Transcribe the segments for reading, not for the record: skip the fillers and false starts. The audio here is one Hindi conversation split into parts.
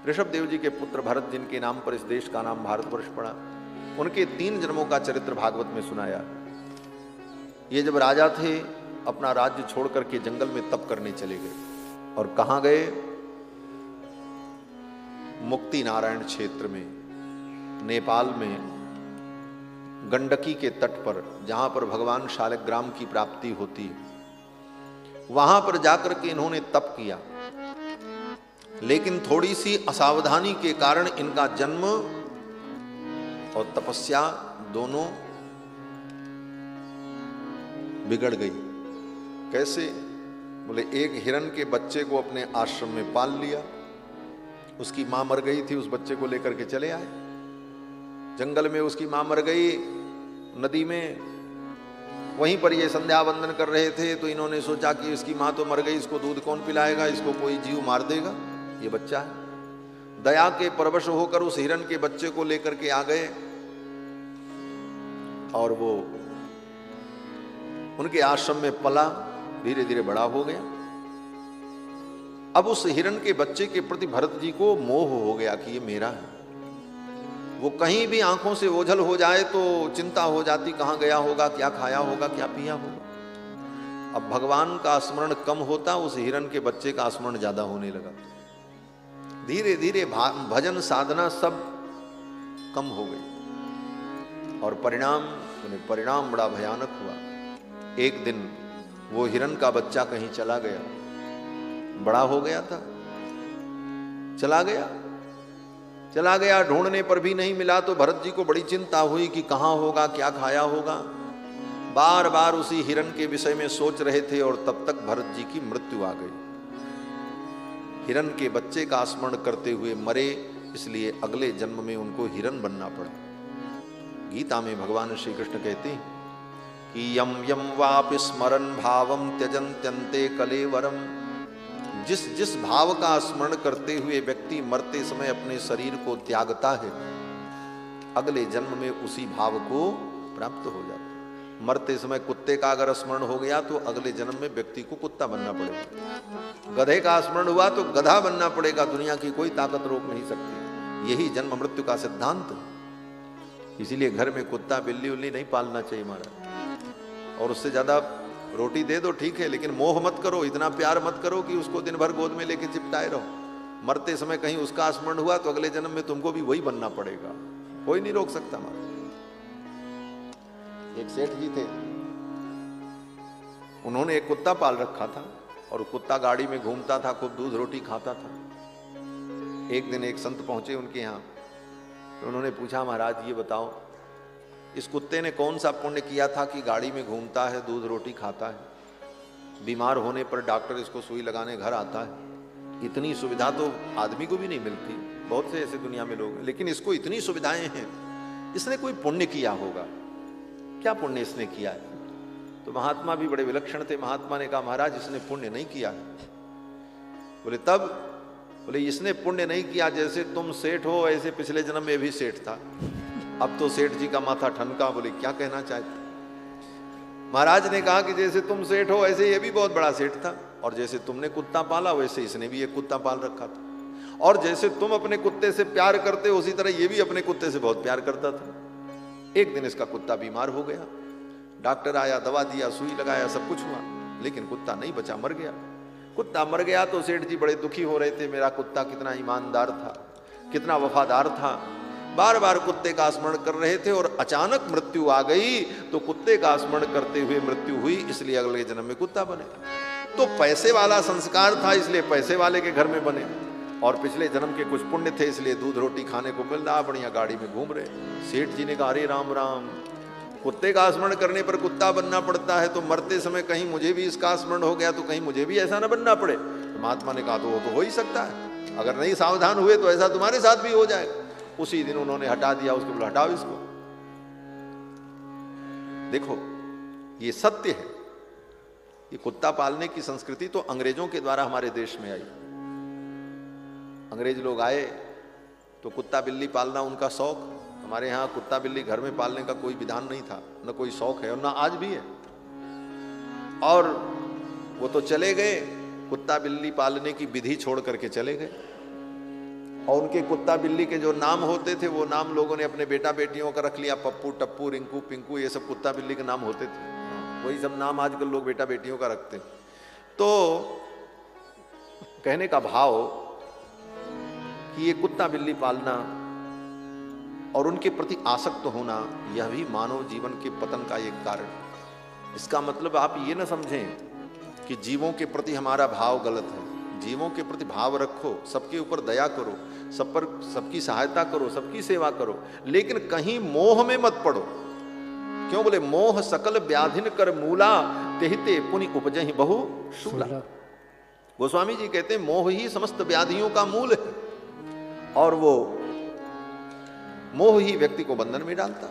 ऋषभ देव जी के पुत्र भरत, जिनके नाम पर इस देश का नाम भारतवर्ष पड़ा, उनके 3 जन्मों का चरित्र भागवत में सुनाया। ये जब राजा थे, अपना राज्य छोड़ करके जंगल में तप करने चले गए। और कहां गए? मुक्ति नारायण क्षेत्र में, नेपाल में, गंडकी के तट पर, जहां पर भगवान शालिग्राम की प्राप्ति होती है, वहां पर जाकर के इन्होंने तप किया। लेकिन थोड़ी सी असावधानी के कारण इनका जन्म और तपस्या दोनों बिगड़ गई। कैसे? बोले, एक हिरण के बच्चे को अपने आश्रम में पाल लिया, उसकी मां मर गई थी, उस बच्चे को लेकर के चले आए जंगल में। उसकी मां मर गई नदी में, वहीं पर ये संध्या वंदन कर रहे थे, तो इन्होंने सोचा कि इसकी मां तो मर गई, इसको दूध कौन पिलाएगा, इसको कोई जीव मार देगा, ये बच्चा है। दया के परवश होकर उस हिरण के बच्चे को लेकर के आ गए और वो उनके आश्रम में पला, धीरे धीरे बड़ा हो गया। अब उस हिरण के बच्चे के प्रति भरत जी को मोह हो गया कि ये मेरा है। वो कहीं भी आंखों से ओझल हो जाए तो चिंता हो जाती, कहां गया होगा, क्या खाया होगा, क्या पिया होगा। अब भगवान का स्मरण कम होता, उस हिरण के बच्चे का स्मरण ज्यादा होने लगा। धीरे धीरे भजन साधना सब कम हो गई और परिणाम बड़ा भयानक हुआ। एक दिन वो हिरण का बच्चा कहीं चला गया, बड़ा हो गया था, चला गया, ढूंढने पर भी नहीं मिला। तो भरत जी को बड़ी चिंता हुई कि कहां होगा, क्या खाया होगा। बार बार उसी हिरण के विषय में सोच रहे थे और तब तक भरत जी की मृत्यु आ गई। हिरण के बच्चे का स्मरण करते हुए मरे, इसलिए अगले जन्म में उनको हिरण बनना पड़ा। गीता में भगवान श्री कृष्ण कहते हैं कि यम यम वापि स्मरन् भावम त्यजन्त्यन्ते कलेवरम। जिस भाव का स्मरण करते हुए व्यक्ति मरते समय अपने शरीर को त्यागता है, अगले जन्म में उसी भाव को प्राप्त हो जाता है। मरते समय कुत्ते का अगर स्मरण हो गया तो अगले जन्म में व्यक्ति को कुत्ता बनना पड़ेगा। गधे का स्मरण हुआ तो गधा बनना पड़ेगा। दुनिया की कोई ताकत रोक नहीं सकती। यही जन्म मृत्यु का सिद्धांत है। इसीलिए घर में कुत्ता बिल्ली उल्ली नहीं पालना चाहिए महाराज। और उससे ज्यादा रोटी दे दो ठीक है, लेकिन मोह मत करो, इतना प्यार मत करो कि उसको दिन भर गोद में लेके चिपटाए रहो। मरते समय कहीं उसका स्मरण हुआ तो अगले जन्म में तुमको भी वही बनना पड़ेगा, कोई नहीं रोक सकता। एक सेठ जी थे, उन्होंने एक कुत्ता पाल रखा था और कुत्ता गाड़ी में घूमता था, खूब दूध रोटी खाता था। एक दिन एक संत पहुंचे उनके यहाँ, तो उन्होंने पूछा, महाराज ये बताओ, इस कुत्ते ने कौन सा पुण्य किया था कि गाड़ी में घूमता है, दूध रोटी खाता है, बीमार होने पर डॉक्टर इसको सुई लगाने घर आता है। इतनी सुविधा तो आदमी को भी नहीं मिलती, बहुत से ऐसे दुनिया में लोग हैं, लेकिन इसको इतनी सुविधाएं हैं। इसने कोई पुण्य किया होगा, क्या पुण्य इसने किया है? तो महात्मा भी बड़े विलक्षण थे। महात्मा ने कहा, महाराज इसने पुण्य नहीं किया है। बोले तब? बोले इसने पुण्य नहीं किया, जैसे तुम सेठ हो ऐसे पिछले जन्म में भी सेठ था, अब तो सेठ जी का माथा ठनका। बोले क्या कहना चाहते? महाराज ने कहा कि जैसे तुम सेठ हो ऐसे ये भी बहुत बड़ा सेठ था, और जैसे तुमने कुत्ता पाला वैसे इसने भी एक कुत्ता पाल रखा था, और जैसे तुम अपने कुत्ते से प्यार करते हो उसी तरह ये भी अपने कुत्ते से बहुत प्यार करता था। एक दिन इसका कुत्ता बीमार हो गया, डॉक्टर आया, दवा दिया, सुई लगाया, सब कुछ हुआ, लेकिन कुत्ता नहीं बचा, मर गया। कुत्ता मर गया तो सेठ जी बड़े दुखी हो रहे थे, मेरा कुत्ता कितना ईमानदार था, कितना वफादार था। बार बार कुत्ते का स्मरण कर रहे थे और अचानक मृत्यु आ गई तो कुत्ते का स्मरण करते हुए मृत्यु हुई, इसलिए अगले जन्म में कुत्ता बने। तो पैसे वाला संस्कार था इसलिए पैसे वाले के घर में बने, और पिछले जन्म के कुछ पुण्य थे इसलिए दूध रोटी खाने को मिल रहा, बढ़िया गाड़ी में घूम रहे। सेठ जी ने कहा, अरे राम राम, कुत्ते का स्मरण करने पर कुत्ता बनना पड़ता है, तो मरते समय कहीं मुझे भी इसका स्मरण हो गया तो कहीं मुझे भी ऐसा न बनना पड़े। तो महात्मा ने कहा, तो वो तो हो ही सकता है, अगर नहीं सावधान हुए तो ऐसा तुम्हारे साथ भी हो जाएगा। उसी दिन उन्होंने हटा दिया उसको, बोला हटाओ इसको। देखो ये सत्य है। ये कुत्ता पालने की संस्कृति तो अंग्रेजों के द्वारा हमारे देश में आई। अंग्रेज लोग आए तो कुत्ता बिल्ली पालना उनका शौक। हमारे यहाँ कुत्ता बिल्ली घर में पालने का कोई विधान नहीं था, न कोई शौक है और न आज भी है। और वो तो चले गए, कुत्ता बिल्ली पालने की विधि छोड़ करके चले गए। और उनके कुत्ता बिल्ली के जो नाम होते थे वो नाम लोगों ने अपने बेटा बेटियों का रख लिया, पप्पू, टप्पू, रिंकू, पिंकू, ये सब कुत्ता बिल्ली के नाम होते थे। वही सब नाम आजकल लोग बेटा बेटियों का रखते हैं। तो कहने का भाव कि ये कुत्ता बिल्ली पालना और उनके प्रति आसक्त होना, यह भी मानव जीवन के पतन का एक कारण। इसका मतलब आप ये ना समझें कि जीवों के प्रति हमारा भाव गलत है। जीवों के प्रति भाव रखो, सबके ऊपर दया करो, सब पर सबकी सहायता करो, सबकी सेवा करो, लेकिन कहीं मोह में मत पड़ो। क्यों बोले? मोह सकल व्याधिन कर मूला, तेहिते पुनि उपजहि बहु शूला। गोस्वामी जी कहते हैं मोह ही समस्त व्याधियों का मूल है, और वो मोह ही व्यक्ति को बंधन में डालता।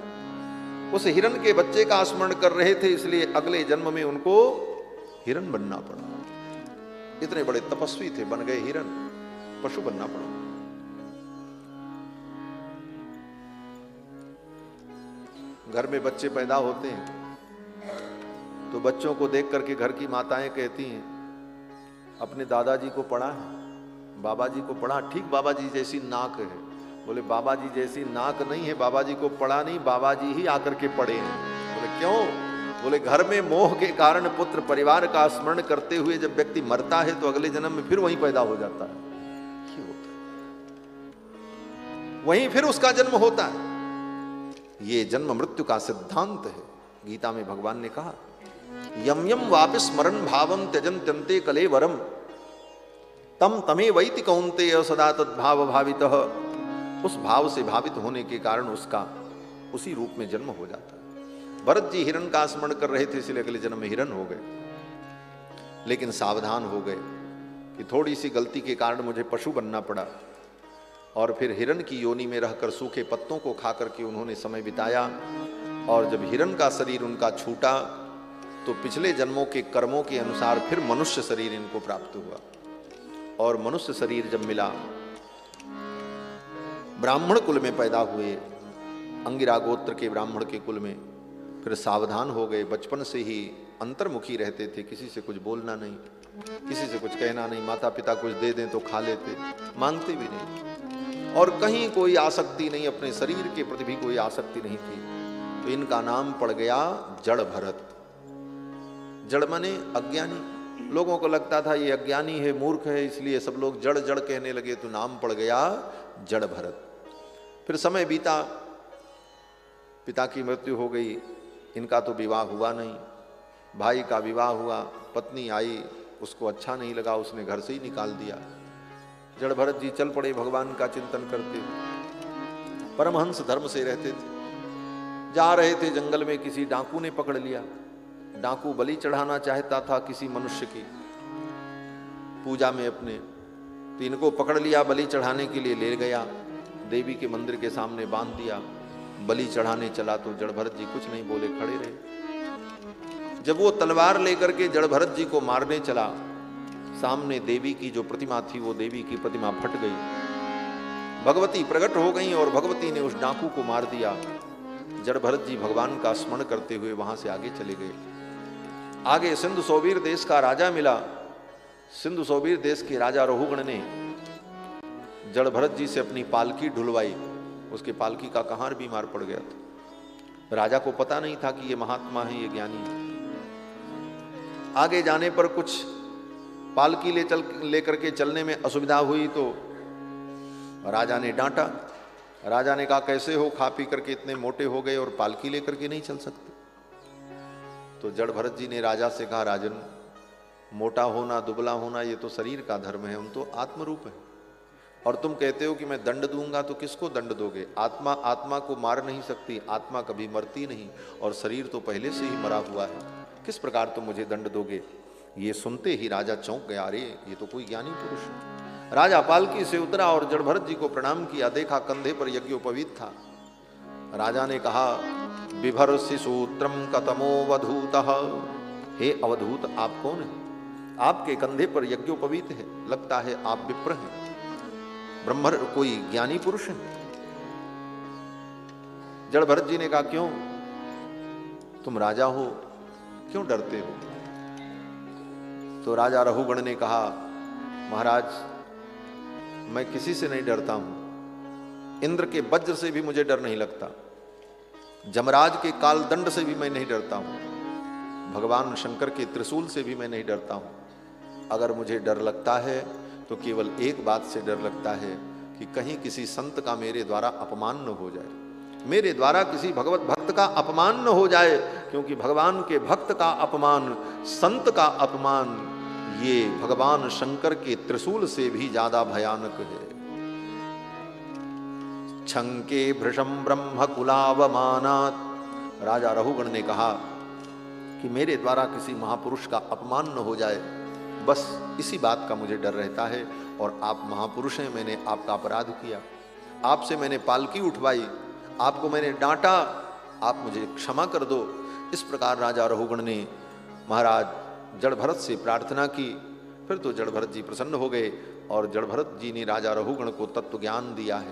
उस हिरण के बच्चे का स्मरण कर रहे थे, इसलिए अगले जन्म में उनको हिरण बनना पड़ा। इतने बड़े तपस्वी थे, बन गए हिरण, पशु बनना पड़ा। घर में बच्चे पैदा होते हैं तो बच्चों को देख करके घर की माताएं कहती हैं, अपने दादाजी को पढ़ा है, बाबा जी को पढ़ा, ठीक बाबा जी जैसी नाक है। बोले बाबा जी जैसी नाक नहीं है, बाबा जी को पढ़ा नहीं, बाबा जी ही आकर के पढ़े हैं। बोले क्यों? बोले घर में मोह के कारण पुत्र परिवार का स्मरण करते हुए जब व्यक्ति मरता है तो अगले जन्म में फिर वहीं पैदा हो जाता है, वहीं फिर उसका जन्म होता है। ये जन्म मृत्यु का सिद्धांत है। गीता में भगवान ने कहा, यम यम वापिस स्मरण भावम त्यजन त्यंते कलेवरम तम तमे वैति कौन्तेय सदा तद्भाव भावितः। उस भाव से भावित होने के कारण उसका उसी रूप में जन्म हो जाता है। भरत जी हिरण का स्मरण कर रहे थे, इसलिए अगले जन्म में हिरण हो गए, लेकिन सावधान हो गए कि थोड़ी सी गलती के कारण मुझे पशु बनना पड़ा। और फिर हिरण की योनि में रहकर सूखे पत्तों को खा करके उन्होंने समय बिताया। और जब हिरण का शरीर उनका छूटा तो पिछले जन्मों के कर्मों के अनुसार फिर मनुष्य शरीर इनको प्राप्त हुआ। और मनुष्य शरीर जब मिला, ब्राह्मण कुल में पैदा हुए, अंगिरा गोत्र के ब्राह्मण के कुल में। फिर सावधान हो गए, बचपन से ही अंतर्मुखी रहते थे, किसी से कुछ बोलना नहीं, किसी से कुछ कहना नहीं, माता पिता कुछ दे दें तो खा लेते, मांगते भी नहीं, और कहीं कोई आसक्ति नहीं, अपने शरीर के प्रति भी कोई आसक्ति नहीं थी। तो इनका नाम पड़ गया जड़ भरत। जड़ माने अज्ञानी। लोगों को लगता था ये अज्ञानी है, मूर्ख है, इसलिए सब लोग जड़ जड़ कहने लगे, तो नाम पड़ गया जड़ भरत। फिर समय बीता, पिता की मृत्यु हो गई, इनका तो विवाह हुआ नहीं, भाई का विवाह हुआ, पत्नी आई, उसको अच्छा नहीं लगा, उसने घर से ही निकाल दिया। जड़ भरत जी चल पड़े भगवान का चिंतन करते, परमहंस धर्म से रहते थे। जा रहे थे जंगल में, किसी डाकू ने पकड़ लिया। डाकू बलि चढ़ाना चाहता था किसी मनुष्य की पूजा में अपने, तो इनको पकड़ लिया, बलि चढ़ाने के लिए ले गया, देवी के मंदिर के सामने बांध दिया। बलि चढ़ाने चला तो जड़ भरत जी कुछ नहीं बोले, खड़े रहे। जब वो तलवार लेकर के जड़ भरत जी को मारने चला, सामने देवी की जो प्रतिमा थी, वो देवी की प्रतिमा फट गई, भगवती प्रकट हो गई और भगवती ने उस डाकू को मार दिया। जड़ भरत जी भगवान का स्मरण करते हुए वहां से आगे चले गए। आगे सिंधु सोबीर देश का राजा मिला। सिंधु सोबीर देश के राजा रहुगण ने जड़ भरत जी से अपनी पालकी ढुलवाई। उसके पालकी का कहार बीमार पड़ गया था। राजा को पता नहीं था कि ये महात्मा है, ये ज्ञानी है। आगे जाने पर कुछ पालकी लेकर के चलने में असुविधा हुई तो राजा ने डांटा। राजा ने कहा, कैसे हो, खा पी करके इतने मोटे हो गए और पालकी लेकर के नहीं चल सकते। तो जड़ भरत जी ने राजा से कहा, राजन, मोटा होना दुबला होना ये तो शरीर का धर्म है, हम तो आत्मरूप है, और तुम कहते हो कि मैं दंड दूंगा, तो किसको दंड दोगे? आत्मा आत्मा को मार नहीं सकती, आत्मा कभी मरती नहीं, और शरीर तो पहले से ही मरा हुआ है, किस प्रकार तुम मुझे दंड दोगे? ये सुनते ही राजा चौंक गया, अरे ये तो कोई ज्ञानी पुरुष है। राजा पालकी से उतरा और जड़ भरत जी को प्रणाम किया, देखा कंधे पर यज्ञोपवीत था। राजा ने कहा, बिभर्षि सूत्रम कतमोवधूतः। हे अवधूत, आप कौन है? आपके कंधे पर यज्ञोपवीत है, लगता है आप विप्र हैं, ब्रह्म कोई ज्ञानी पुरुष है। जड़ भरत जी ने कहा, क्यों, तुम राजा हो, क्यों डरते हो? तो राजा रहुगण ने कहा, महाराज मैं किसी से नहीं डरता हूं। इंद्र के वज्र से भी मुझे डर नहीं लगता, जमराज के काल दंड से भी मैं नहीं डरता हूं, भगवान शंकर के त्रिशूल से भी मैं नहीं डरता हूं। अगर मुझे डर लगता है तो केवल एक बात से डर लगता है कि कहीं किसी संत का मेरे द्वारा अपमान न हो जाए, मेरे द्वारा किसी भगवत भक्त का अपमान न हो जाए, क्योंकि भगवान के भक्त का अपमान, संत का अपमान, ये भगवान शंकर के त्रिशूल से भी ज्यादा भयानक है। छंके भृशम ब्रह्म कुलावमानात्, राजा रहुगण ने कहा कि मेरे द्वारा किसी महापुरुष का अपमान न हो जाए, बस इसी बात का मुझे डर रहता है। और आप महापुरुष हैं, मैंने आपका अपराध किया, आपसे मैंने पालकी उठवाई, आपको मैंने डांटा, आप मुझे क्षमा कर दो। इस प्रकार राजा रहुगण ने महाराज जड़भरत से प्रार्थना की। फिर तो जड़भरत जी प्रसन्न हो गए और जड़भरत जी ने राजा रहुगण को तत्व ज्ञान दिया है।